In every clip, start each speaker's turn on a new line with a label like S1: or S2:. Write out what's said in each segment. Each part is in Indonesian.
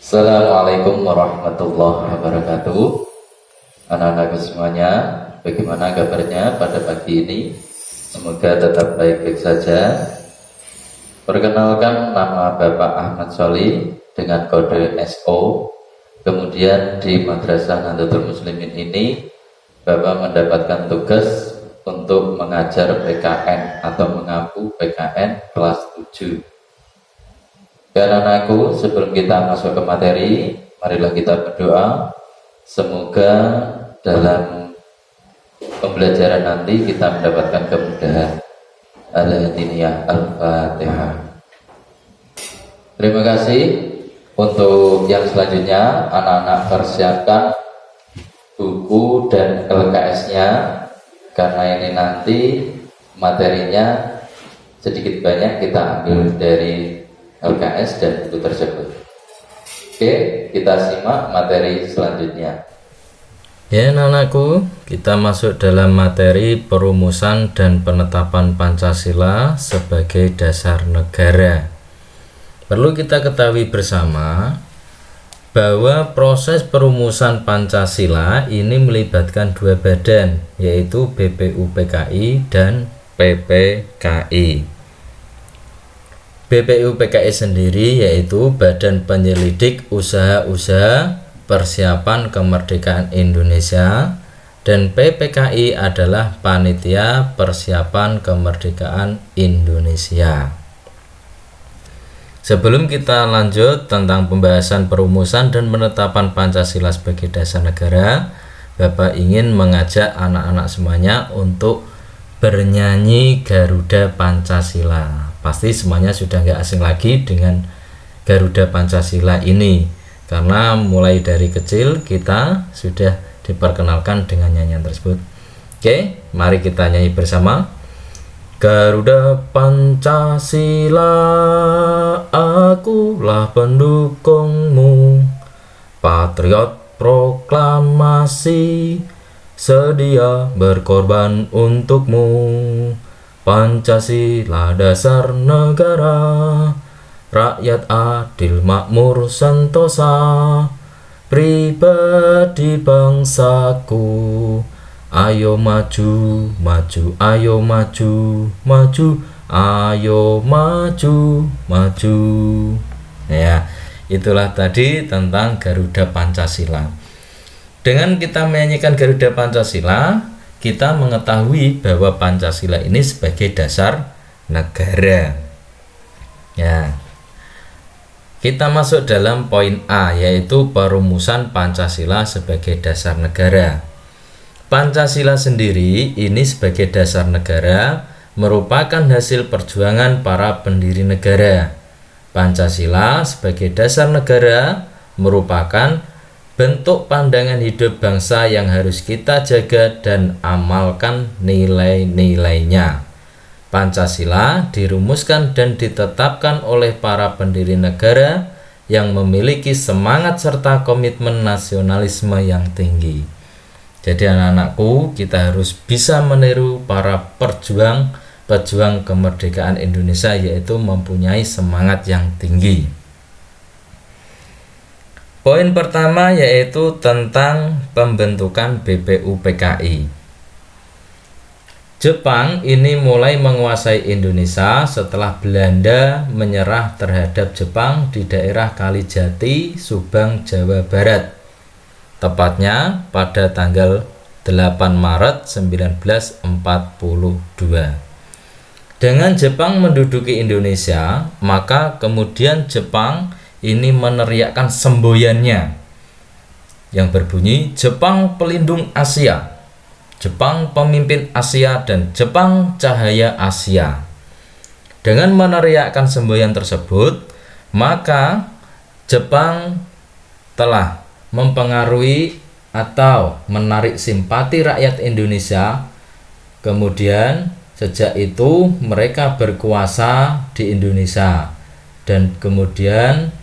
S1: Assalamualaikum warahmatullahi wabarakatuh. Anak-anakku semuanya, bagaimana kabarnya pada pagi ini? Semoga tetap baik-baik saja. Perkenalkan, nama Bapak Ahmad Sholih dengan kode SO. Kemudian di Madrasah Nahdlatul Muslimin ini Bapak mendapatkan tugas untuk mengajar PKN atau mengampu PKN kelas 7. Dan anakku, sebelum kita masuk ke materi, marilah kita berdoa. Semoga dalam pembelajaran nanti kita mendapatkan kemudahan. Al-Hadiniyah Al-Fatihah. Terima kasih. Untuk yang selanjutnya, anak-anak persiapkan buku dan LKS-nya, karena ini nanti materinya sedikit banyak kita ambil dari LKS dan buku tersebut. Oke, kita simak materi selanjutnya.
S2: Ya anak-anakku, kita masuk dalam materi perumusan dan penetapan Pancasila sebagai dasar negara. Perlu kita ketahui bersama bahwa proses perumusan Pancasila ini melibatkan dua badan, yaitu BPUPKI dan PPKI. BPUPKI sendiri yaitu Badan Penyelidik Usaha-Usaha Persiapan Kemerdekaan Indonesia, dan PPKI adalah Panitia Persiapan Kemerdekaan Indonesia. Sebelum kita lanjut tentang pembahasan perumusan dan penetapan Pancasila sebagai dasar negara, Bapak ingin mengajak anak-anak semuanya untuk bernyanyi Garuda Pancasila. Pasti semuanya sudah nggak asing lagi dengan Garuda Pancasila ini, karena mulai dari kecil kita sudah diperkenalkan dengan nyanyian tersebut. Oke, mari kita nyanyi bersama. Garuda Pancasila, akulah pendukungmu, patriot proklamasi, sedia berkorban untukmu. Pancasila dasar negara, rakyat adil makmur sentosa, pribadi bangsaku, ayo maju, maju, ayo maju, maju, ayo maju, maju. Ya, itulah tadi tentang Garuda Pancasila. Dengan kita menyanyikan Garuda Pancasila, kita mengetahui bahwa Pancasila ini sebagai dasar negara. Ya. Kita masuk dalam poin A, yaitu perumusan Pancasila sebagai dasar negara. Pancasila sendiri ini sebagai dasar negara merupakan hasil perjuangan para pendiri negara. Pancasila sebagai dasar negara merupakan bentuk pandangan hidup bangsa yang harus kita jaga dan amalkan nilai-nilainya. Pancasila dirumuskan dan ditetapkan oleh para pendiri negara yang memiliki semangat serta komitmen nasionalisme yang tinggi. Jadi anak-anakku, kita harus bisa meniru para pejuang kemerdekaan Indonesia, yaitu mempunyai semangat yang tinggi. Poin pertama yaitu tentang pembentukan BPUPKI. Jepang ini mulai menguasai Indonesia setelah Belanda menyerah terhadap Jepang di daerah Kalijati, Subang, Jawa Barat. Tepatnya pada tanggal 8 Maret 1942. Dengan Jepang menduduki Indonesia, maka kemudian Jepang ini meneriakkan semboyannya yang berbunyi Jepang pelindung Asia, Jepang pemimpin Asia, dan Jepang cahaya Asia. Dengan meneriakkan semboyan tersebut, maka Jepang telah mempengaruhi atau menarik simpati rakyat Indonesia. Kemudian sejak itu mereka berkuasa di Indonesia, dan kemudian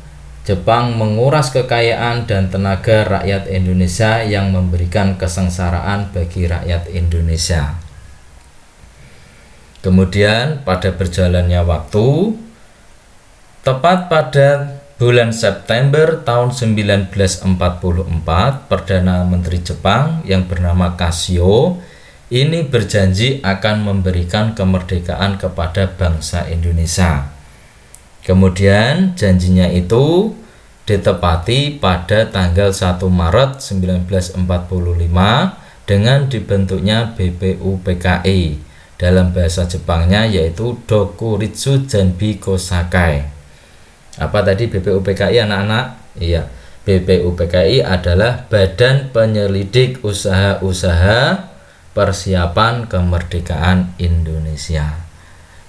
S2: Jepang menguras kekayaan dan tenaga rakyat Indonesia yang memberikan kesengsaraan bagi rakyat Indonesia. Kemudian pada berjalannya waktu, tepat pada bulan September tahun 1944, Perdana Menteri Jepang yang bernama Kashio ini berjanji akan memberikan kemerdekaan kepada bangsa Indonesia. Kemudian janjinya itu ditepati pada tanggal 1 Maret 1945 dengan dibentuknya BPUPKI. Dalam bahasa Jepangnya yaitu Dokuritsu Janbi Kosakai. Apa tadi BPUPKI anak-anak? Iya, BPUPKI adalah Badan Penyelidik Usaha-Usaha Persiapan Kemerdekaan Indonesia.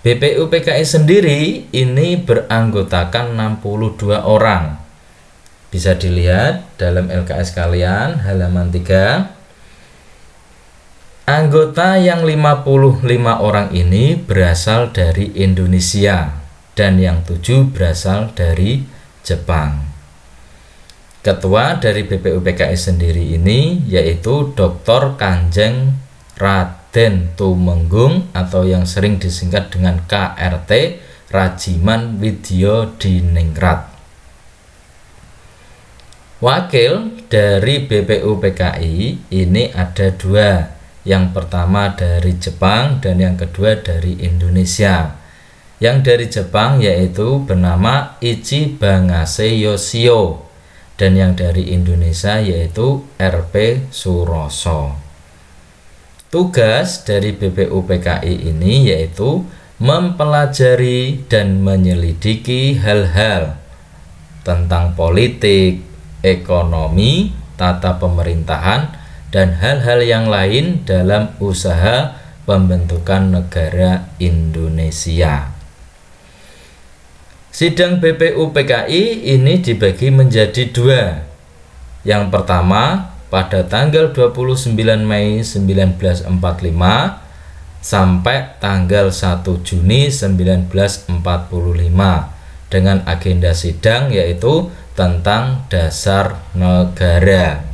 S2: BPUPKI sendiri ini beranggotakan 62 orang. Bisa dilihat dalam LKS kalian halaman 3. Anggota yang 55 orang ini berasal dari Indonesia dan yang 7 berasal dari Jepang. Ketua dari BPUPKI sendiri ini yaitu Dr. Kanjeng Raden Tumenggung atau yang sering disingkat dengan KRT Rajiman Widya Diningrat. Wakil dari BPUPKI ini ada 2. Yang pertama dari Jepang dan yang kedua dari Indonesia. Yang dari Jepang yaitu bernama Ichi Bangase Yoshio dan yang dari Indonesia yaitu RP Suroso. Tugas dari BPUPKI ini yaitu mempelajari dan menyelidiki hal-hal tentang politik, ekonomi, tata pemerintahan, dan hal-hal yang lain dalam usaha pembentukan negara Indonesia. Sidang BPUPKI ini dibagi menjadi 2. Yang pertama pada tanggal 29 Mei 1945 sampai tanggal 1 Juni 1945 dengan agenda sidang yaitu tentang dasar negara.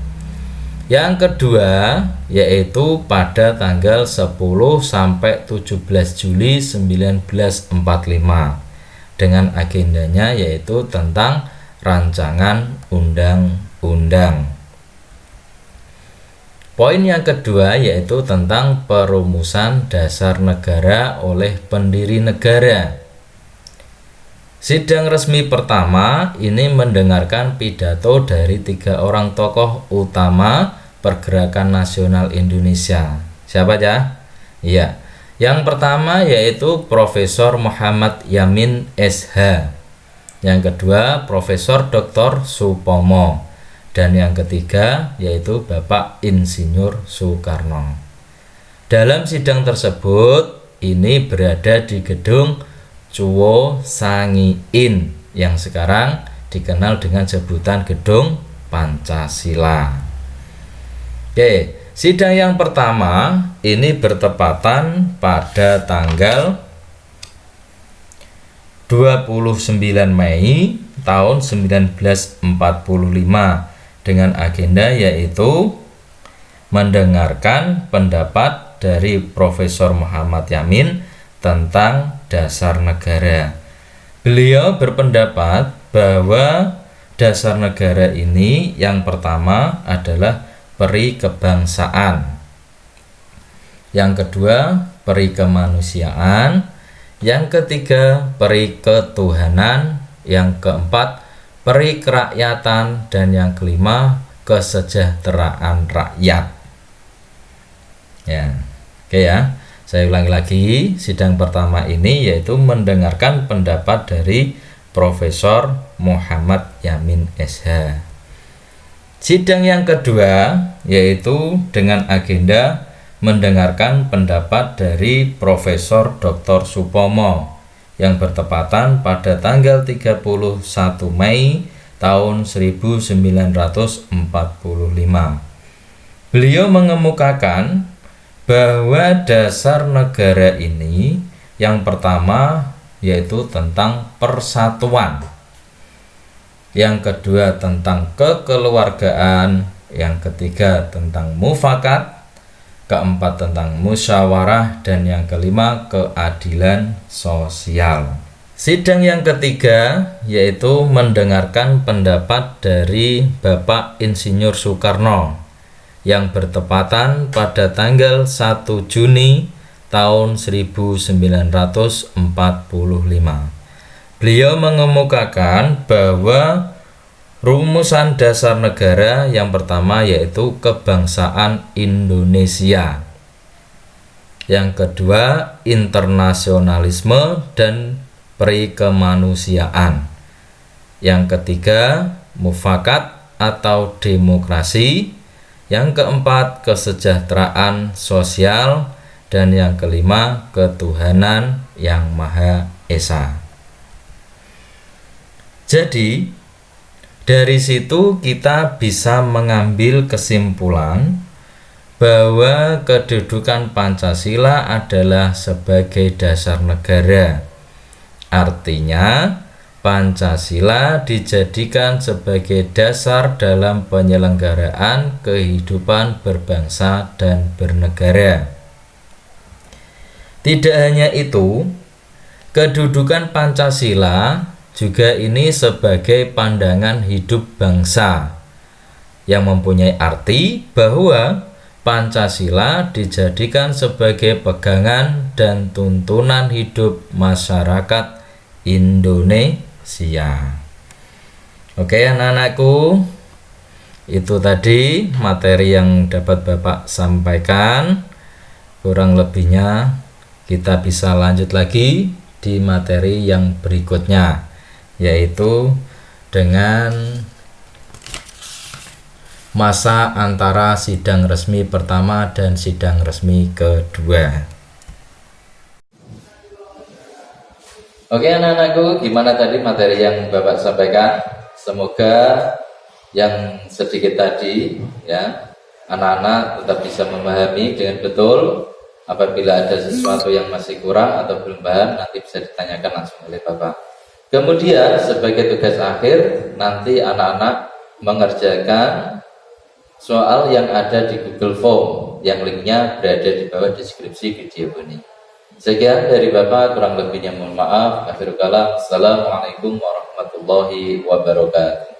S2: Yang kedua yaitu pada tanggal 10 sampai 17 Juli 1945 dengan agendanya yaitu tentang rancangan undang-undang. Poin yang kedua yaitu tentang perumusan dasar negara oleh pendiri negara. Sidang resmi pertama ini mendengarkan pidato dari 3 orang tokoh utama Pergerakan Nasional Indonesia. Siapa aja? Iya. Yang pertama yaitu Profesor Muhammad Yamin SH. Yang kedua Profesor Dr. Supomo. Dan yang ketiga yaitu Bapak Insinyur Soekarno. Dalam sidang tersebut ini berada di gedung Chuo Sangiin yang sekarang dikenal dengan sebutan Gedung Pancasila. Oke, sidang yang pertama ini bertepatan pada tanggal 29 Mei tahun 1945 dengan agenda yaitu mendengarkan pendapat dari Profesor Muhammad Yamin tentang dasar negara. Beliau berpendapat bahwa dasar negara ini yang pertama adalah peri kebangsaan, yang kedua peri kemanusiaan, yang ketiga peri ketuhanan, yang keempat peri kerakyatan, dan yang kelima kesejahteraan rakyat. Ya, oke ya. Saya ulangi lagi, sidang pertama ini yaitu mendengarkan pendapat dari Profesor Muhammad Yamin SH. Sidang yang kedua yaitu dengan agenda mendengarkan pendapat dari Profesor Dr. Supomo yang bertepatan pada tanggal 31 Mei tahun 1945. Beliau mengemukakan bahwa dasar negara ini yang pertama yaitu tentang persatuan, yang kedua tentang kekeluargaan, yang ketiga tentang mufakat, keempat tentang musyawarah, dan yang kelima keadilan sosial. Sidang yang ketiga yaitu mendengarkan pendapat dari Bapak Insinyur Soekarno yang bertepatan pada tanggal 1 Juni tahun 1945. Beliau mengemukakan bahwa rumusan dasar negara yang pertama yaitu kebangsaan Indonesia, yang kedua internasionalisme dan perikemanusiaan, yang ketiga mufakat atau demokrasi, yang keempat kesejahteraan sosial, dan yang kelima ketuhanan yang Maha Esa. Jadi dari situ kita bisa mengambil kesimpulan bahwa kedudukan Pancasila adalah sebagai dasar negara. Artinya Pancasila dijadikan sebagai dasar dalam penyelenggaraan kehidupan berbangsa dan bernegara. Tidak hanya itu, kedudukan Pancasila juga ini sebagai pandangan hidup bangsa yang mempunyai arti bahwa Pancasila dijadikan sebagai pegangan dan tuntunan hidup masyarakat Indonesia. Oke anak-anakku, itu tadi materi yang dapat Bapak sampaikan. Kurang lebihnya kita bisa lanjut lagi di materi yang berikutnya, yaitu dengan masa antara sidang resmi pertama dan sidang resmi kedua.
S1: Oke anak-anakku, gimana tadi materi yang Bapak sampaikan? Semoga yang sedikit tadi ya, anak-anak tetap bisa memahami dengan betul. Apabila ada sesuatu yang masih kurang atau belum paham, nanti bisa ditanyakan langsung oleh Bapak. Kemudian sebagai tugas akhir, nanti anak-anak mengerjakan soal yang ada di Google Form, yang linknya berada di bawah deskripsi video ini. Sekian dari Bapak, kurang lebihnya mohon maaf. Akhirul kalam, assalamualaikum warahmatullahi wabarakatuh.